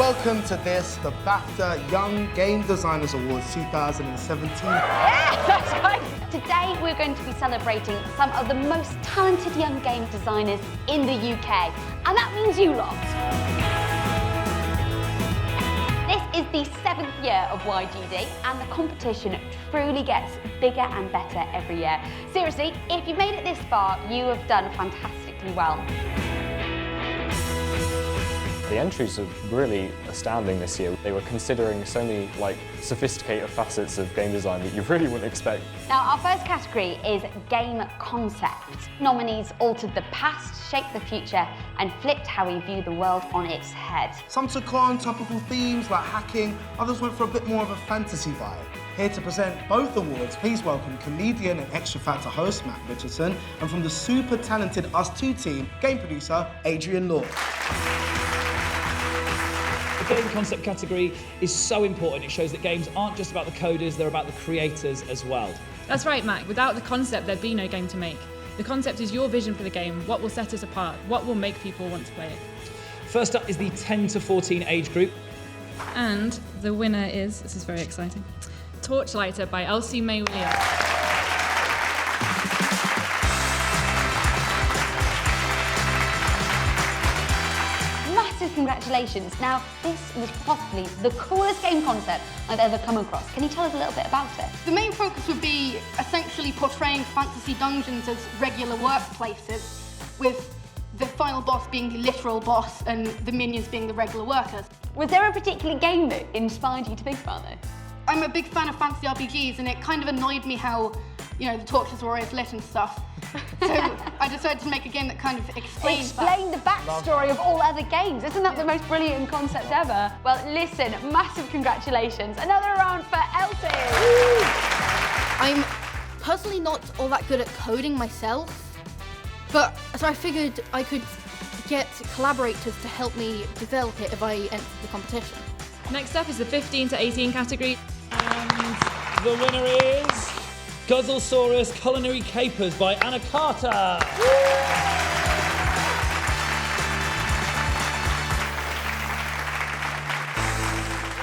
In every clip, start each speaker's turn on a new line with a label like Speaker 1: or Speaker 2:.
Speaker 1: welcome to the BAFTA Young Game Designers Awards 2017.
Speaker 2: Yeah, that's right. Today we're going to be celebrating some of the most talented young game designers in the UK. And that means you lot. This is the 7th year of YGD and the competition truly gets bigger and better every year. Seriously, if you've made it this far, you have done fantastically well.
Speaker 3: The entries are really astounding this year. They were considering so many sophisticated facets of game design that you really wouldn't expect.
Speaker 2: Now, our first category is game concept. Nominees altered the past, shaped the future, and flipped how we view the world on its head.
Speaker 1: Some took on topical themes like hacking, others went for a bit more of a fantasy vibe. Here to present both awards, please welcome comedian and Extra Factor host Matt Richardson, and from the super talented Us 2 team, game producer Adrian Law.
Speaker 4: The game concept category is so important. It shows that games aren't just about the coders, they're about the creators as well.
Speaker 5: That's right, Mac. Without the concept, there'd be no game to make. The concept is your vision for the game, what will set us apart, what will make people want to play it.
Speaker 4: First up is the 10 to 14 age group.
Speaker 5: And the winner is, this is very exciting, Torchlighter by Elsie May Williams.
Speaker 2: Massive congratulations. Now, this was possibly the coolest game concept I've ever come across. Can you tell us a little bit about it?
Speaker 6: The main focus would be essentially portraying fantasy dungeons as regular workplaces, with the final boss being the literal boss and the minions being the regular workers.
Speaker 2: Was there a particular game that inspired you to think about this?
Speaker 6: I'm a big fan of fantasy RPGs, and it kind of annoyed me how, the torches were always lit and stuff. So I decided to make a game that kind of explains
Speaker 2: the backstory of all other games. Isn't that the most brilliant concept ever? Well, listen, massive congratulations. Another round for Elsie.
Speaker 6: I'm personally not all that good at coding myself, but so I figured I could get collaborators to help me develop it if I entered the competition.
Speaker 5: Next up is the 15 to 18 category.
Speaker 4: And the winner is Guzzlesaurus Culinary Capers by Anna Carter.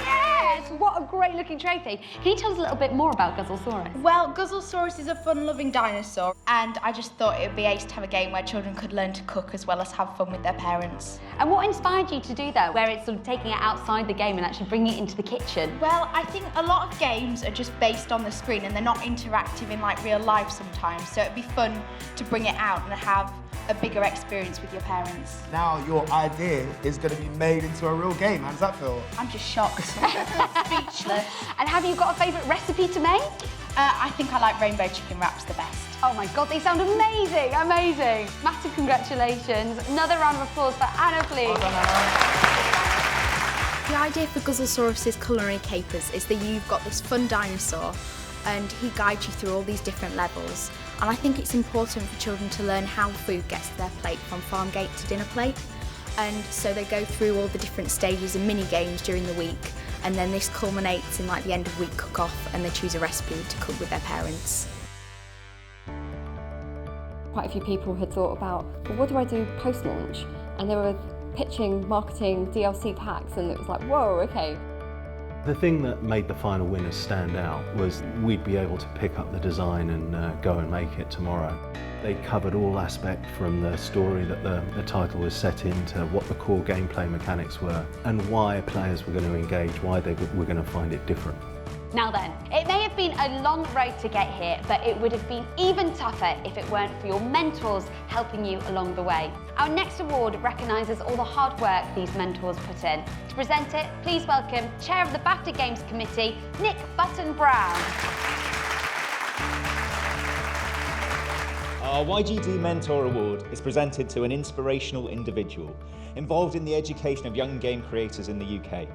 Speaker 2: Yes, what a great looking trophy. Can you tell us a little bit more about Guzzlesaurus?
Speaker 7: Well, Guzzlesaurus is a fun-loving dinosaur, and I just thought it would be ace to have a game where children could learn to cook as well as have fun with their parents.
Speaker 2: And what inspired you to do that, where it's sort of taking it outside the game and actually bringing it into the kitchen?
Speaker 7: Well, I think a lot of games are just based on the screen and they're not interactive in real life sometimes, so it'd be fun to bring it out and have a bigger experience with your parents.
Speaker 1: Now your idea is going to be made into a real game. How does that feel?
Speaker 7: I'm just shocked. Speechless.
Speaker 2: And have you got a favourite recipe to make?
Speaker 7: I think I like rainbow chicken wraps the best.
Speaker 2: Oh my God, they sound amazing, amazing. Massive congratulations. Another round of applause for Anna, please.
Speaker 1: Well done, Anna.
Speaker 8: The idea for Guzzlesaurus's Culinary Capers is that you've got this fun dinosaur and he guides you through all these different levels. And I think it's important for children to learn how food gets to their plate from farm gate to dinner plate. And so they go through all the different stages and mini games during the week, and then this culminates in the end of week cook-off, and they choose a recipe to cook with their parents.
Speaker 9: Quite a few people had thought about, well, what do I do post-launch? And they were pitching marketing DLC packs, and it was like, whoa, okay.
Speaker 10: The thing that made the final winners stand out was we'd be able to pick up the design and go and make it tomorrow. They covered all aspects from the story that the title was set in to what the core gameplay mechanics were and why players were going to engage, why they were going to find it different.
Speaker 2: Now then, it may have been a long road to get here, but it would have been even tougher if it weren't for your mentors helping you along the way. Our next award recognises all the hard work these mentors put in. To present it, please welcome Chair of the BAFTA Games Committee, Nick Button-Brown.
Speaker 11: Our YGD Mentor Award is presented to an inspirational individual involved in the education of young game creators in the UK.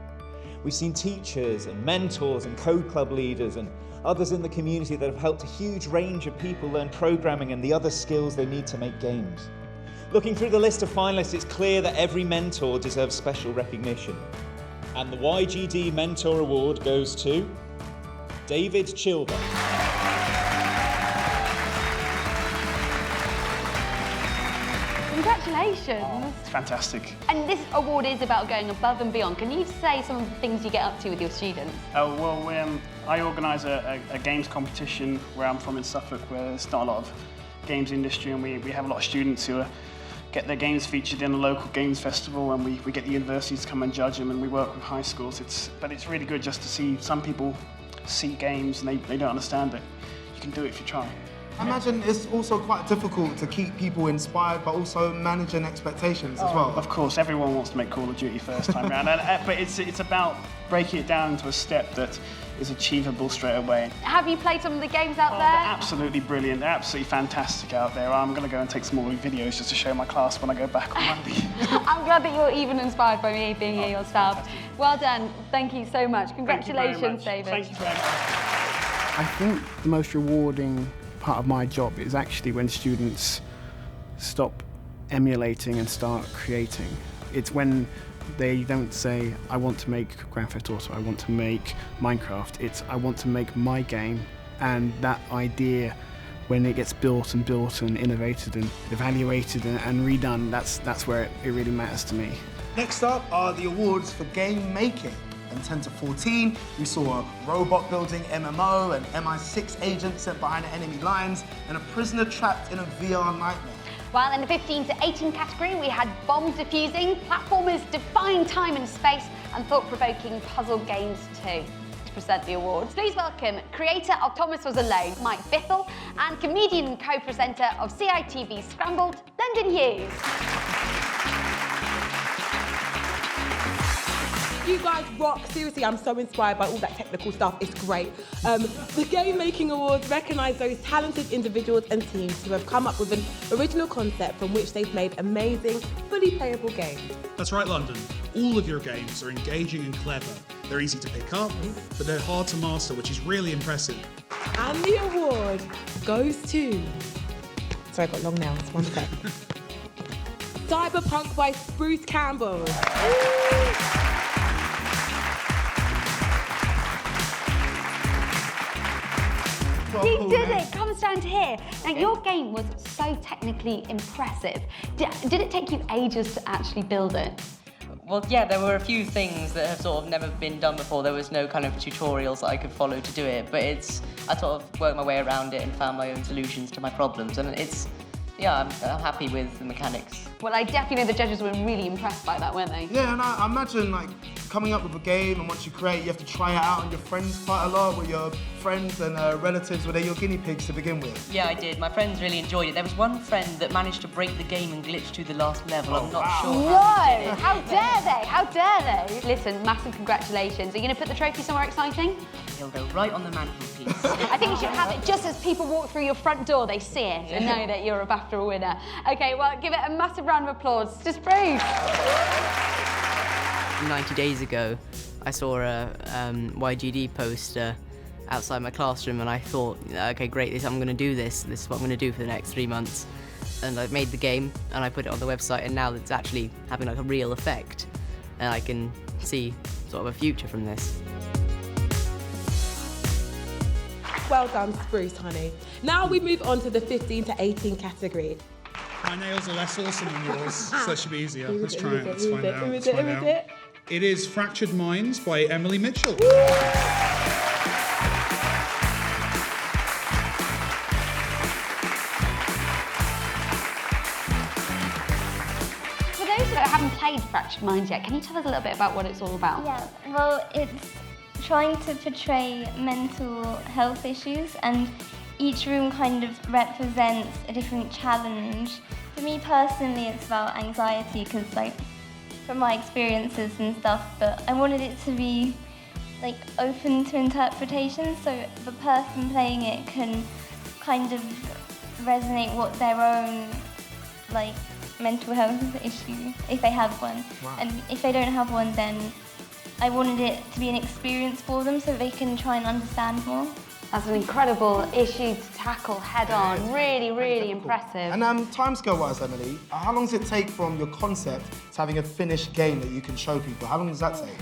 Speaker 11: We've seen teachers and mentors and code club leaders and others in the community that have helped a huge range of people learn programming and the other skills they need to make games. Looking through the list of finalists, it's clear that every mentor deserves special recognition. And the YGD Mentor Award goes to David Chilver.
Speaker 2: Congratulations. Congratulations.
Speaker 12: It's fantastic.
Speaker 2: And this award is about going above and beyond. Can you say some of the things you get up to with your students?
Speaker 12: I organise a games competition where I'm from in Suffolk, where there's not a lot of games industry, and we have a lot of students who get their games featured in a local games festival, and we get the universities to come and judge them, and we work with high schools. But it's really good just to see some people see games and they don't understand it. You can do it if you try.
Speaker 1: I imagine it's also quite difficult to keep people inspired, but also managing expectations as well.
Speaker 12: Of course, everyone wants to make Call of Duty first time round, but it's about breaking it down into a step that is achievable straight away.
Speaker 2: Have you played some of the games out there?
Speaker 12: They're absolutely brilliant. They're absolutely fantastic out there. I'm going to go and take some more videos just to show my class when I go back on Monday.
Speaker 2: I'm glad that you're even inspired by me being here yourself. Well done. Thank you so much. Congratulations, David.
Speaker 12: Thank you very much.
Speaker 13: I think the most rewarding part of my job is actually when students stop emulating and start creating. It's when they don't say, I want to make Grand Theft Auto, I want to make Minecraft. It's, I want to make my game. And that idea, when it gets built and innovated and evaluated and redone, that's where it really matters to me.
Speaker 1: Next up are the awards for game making. In 10 to 14, we saw a robot building MMO, an MI6 agent sent behind enemy lines, and a prisoner trapped in a VR nightmare.
Speaker 2: While in the 15 to 18 category, we had bomb defusing, platformers defying time and space, and thought-provoking puzzle games too. To present the awards, please welcome creator of Thomas Was Alone, Mike Bithell, and comedian and co-presenter of CITV Scrambled, London Hughes.
Speaker 14: You guys rock. Seriously, I'm so inspired by all that technical stuff. It's great. The Game Making Awards recognise those talented individuals and teams who have come up with an original concept from which they've made amazing, fully playable games.
Speaker 15: That's right, London. All of your games are engaging and clever. They're easy to pick up, but they're hard to master, which is really impressive.
Speaker 14: And the award goes to... Sorry, I've got long nails. One sec. Cyberpunk by Spruce Campbell.
Speaker 2: You did it! Come stand here. Now, your game was so technically impressive. Did it take you ages to actually build it?
Speaker 16: Well, yeah, there were a few things that have sort of never been done before. There was no kind of tutorials that I could follow to do it, but I sort of worked my way around it and found my own solutions to my problems, and I'm happy with the mechanics.
Speaker 2: Well, I definitely know the judges were really impressed by that, weren't they?
Speaker 1: Yeah, and I imagine like coming up with a game, and once you create, you have to try it out on your friends quite a lot. With your friends and relatives, were they your guinea pigs to begin with?
Speaker 16: Yeah, I did. My friends really enjoyed it. There was one friend that managed to break the game and glitch to the last level. I'm not sure how he did it.
Speaker 2: How dare they? How dare they? Listen, massive congratulations. Are you going to put the trophy somewhere exciting?
Speaker 16: He'll go right on the mantelpiece.
Speaker 2: I think you should have it just as people walk through your front door, they see it and know that you're a BAFTA winner. Okay, well, give it a massive round of applause to Spruce.
Speaker 16: 90 days ago, I saw a YGD poster outside my classroom, and I thought, okay, great, I'm going to do this. This is what I'm going to do for the next 3 months. And I made the game, and I put it on the website, and now it's actually having like a real effect, and I can see sort of a future from this.
Speaker 14: Well done, Spruce, honey. Now we move on to the 15 to 18 category.
Speaker 15: My nails are less awesome than yours, so that should be easier. Let's try it. Let's find out.
Speaker 14: Who is it?
Speaker 15: It is Fractured Minds by Emily Mitchell.
Speaker 2: For those that haven't played Fractured Minds yet, can you tell us a little bit about what it's all about?
Speaker 17: Yeah, well, it's trying to portray mental health issues, and each room kind of represents a different challenge. For me personally, it's about anxiety, because like from my experiences and stuff, but I wanted it to be like open to interpretation, so the person playing it can kind of resonate what their own like mental health issue, if they have one.
Speaker 1: Wow.
Speaker 17: And if they don't have one, then I wanted it to be an experience for them so they can try and understand more.
Speaker 2: That's an incredible issue to tackle head on. Really, really impressive.
Speaker 1: And timescale-wise, Emily, how long does it take from your concept to having a finished game that you can show people? How long does that take?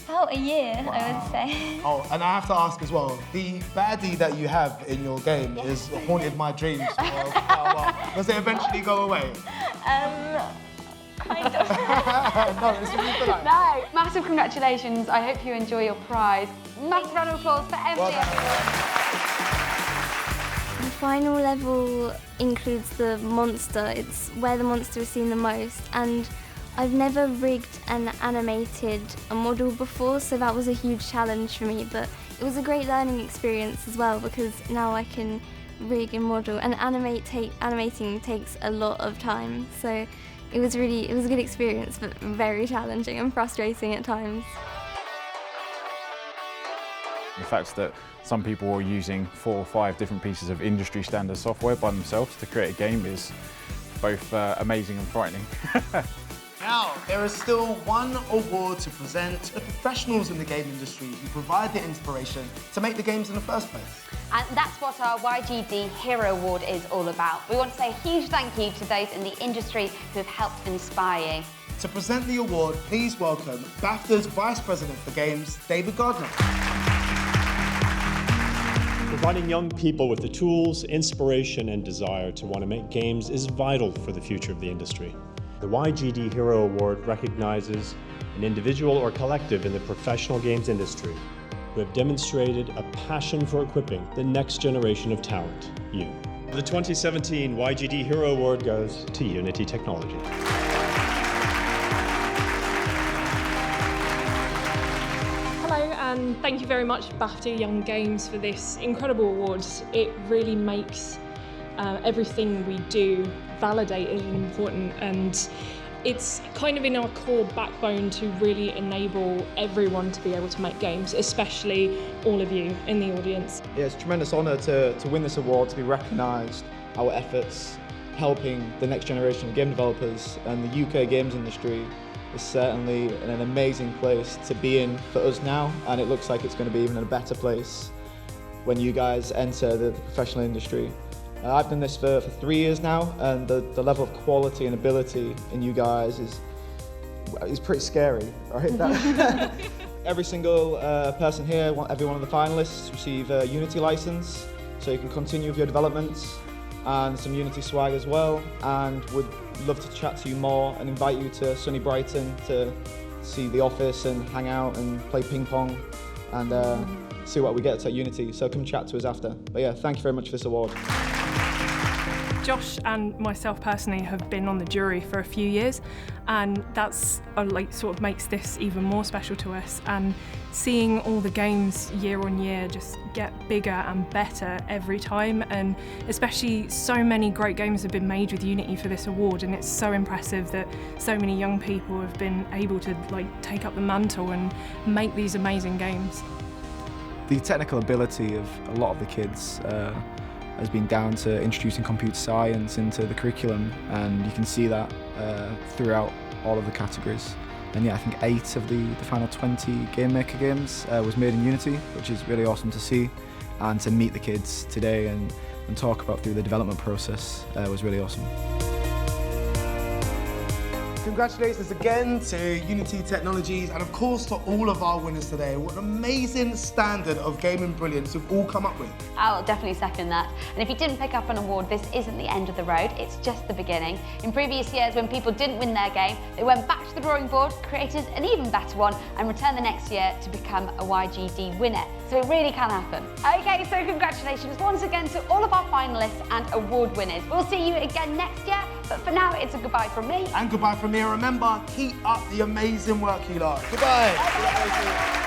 Speaker 17: About a year, wow. I would say.
Speaker 1: Oh, and I have to ask as well, the baddie that you have in your game is haunted my dreams for quite a while. Does it eventually go away?
Speaker 17: Kind of.
Speaker 1: No, it's really good.
Speaker 2: No, massive congratulations. I hope you enjoy your prize. Massive round of applause for Emily.
Speaker 17: The final level includes the monster. It's where the monster is seen the most, and I've never rigged and animated a model before, so that was a huge challenge for me, but it was a great learning experience as well, because now I can rig and model, and animating takes a lot of time, so it was a good experience, but very challenging and frustrating at times.
Speaker 18: The fact that some people are using 4 or 5 different pieces of industry standard software by themselves to create a game is both amazing and frightening.
Speaker 1: Now, there is still one award to present to the professionals in the game industry who provide the inspiration to make the games in the first place.
Speaker 2: And that's what our YGD Hero Award is all about. We want to say a huge thank you to those in the industry who have helped inspire you.
Speaker 1: To present the award, please welcome BAFTA's Vice President for Games, David Gardner.
Speaker 19: Providing young people with the tools, inspiration, and desire to want to make games is vital for the future of the industry. The YGD Hero Award recognizes an individual or collective in the professional games industry who have demonstrated a passion for equipping the next generation of talent, you. The 2017 YGD Hero Award goes to Unity Technology.
Speaker 20: Hello, and thank you very much, BAFTA Young Games, for this incredible award. It really makes everything we do validated and important, and it's kind of in our core backbone to really enable everyone to be able to make games, especially all of you in the audience.
Speaker 21: Yeah, it's a tremendous honour to win this award, to be recognised, our efforts helping the next generation of game developers, and the UK games industry is certainly an amazing place to be in for us now, and it looks like it's going to be even a better place when you guys enter the professional industry. I've done this for 3 years now, and the level of quality and ability in you guys is pretty scary, right? Every single person here, every one of the finalists receive a Unity license, so you can continue with your developments, and some Unity swag as well, and would love to chat to you more and invite you to sunny Brighton to see the office and hang out and play ping pong and see what we get at Unity. So come chat to us after. But yeah, thank you very much for this award.
Speaker 20: Josh and myself personally have been on the jury for a few years, and that's sort of makes this even more special to us, and seeing all the games year on year just get bigger and better every time, and especially so many great games have been made with Unity for this award, and it's so impressive that so many young people have been able to take up the mantle and make these amazing games.
Speaker 22: The technical ability of a lot of the kids has been down to introducing computer science into the curriculum, and you can see that throughout all of the categories. And yeah, I think 8 of the final 20 Game Maker games was made in Unity, which is really awesome to see, and to meet the kids today and talk about through the development process was really awesome.
Speaker 1: Congratulations again to Unity Technologies, and of course to all of our winners today. What an amazing standard of gaming brilliance we've all come up with.
Speaker 2: I'll definitely second that. And if you didn't pick up an award, this isn't the end of the road, it's just the beginning. In previous years, when people didn't win their game, they went back to the drawing board, created an even better one, and returned the next year to become a YGD winner. So it really can happen. Okay, so congratulations once again to all of our finalists and award winners. We'll see you again next year, but for now, it's a goodbye from me.
Speaker 1: And goodbye from me. Remember, keep up the amazing work you lot. Goodbye.
Speaker 2: Bye.